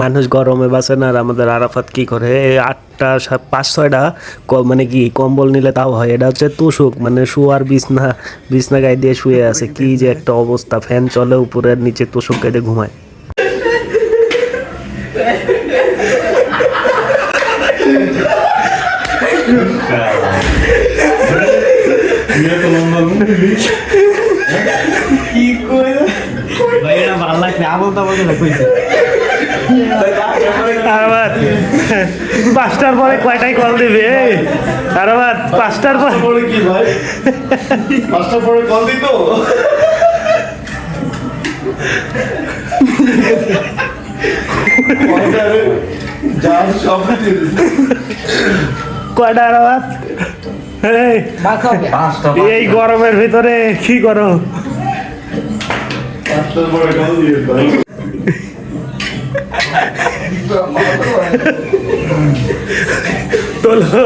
মানুষ গরমে বাঁচে না, আর আমাদের আরাফাত কি করে 8টা 5-6টা মানে কি কম্বল নিলে তাও হয়। এটা হচ্ছে তোষক, মানে শোয়ার বিছনা গায়ে দিয়ে শুয়ে আছে। কি যে একটা অবস্থা, ফ্যান চলে উপরে আর নিচে তোষক গায়ে দিয়ে ঘুমায়। কি কই ভাই, এটা ভালো লাগছে, আমল তামল না কইছে। আরাফাত 5টার পরে কয়টায় কল দিবে? আরাফাত 5টার পরে কি ভাই 5টার পরে কল দিত? যার সব কয়টা আরাফাত? এই গরমের ভিতরে কি করো? 5টার পরে কল দিয়ে ভাই। তোলো।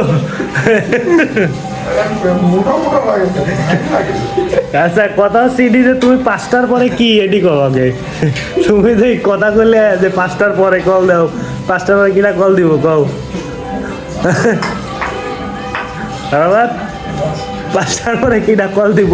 আচ্ছা, কথা সিডি যে তুমি 5টার পরে কি এডি কো আগে? তুমি যে কথা কইলে যে 5টার পরে কল দাও, 5টার পরে কিনা কল দিব কও? আরাফাত 5টার পরে কিনা কল দিব?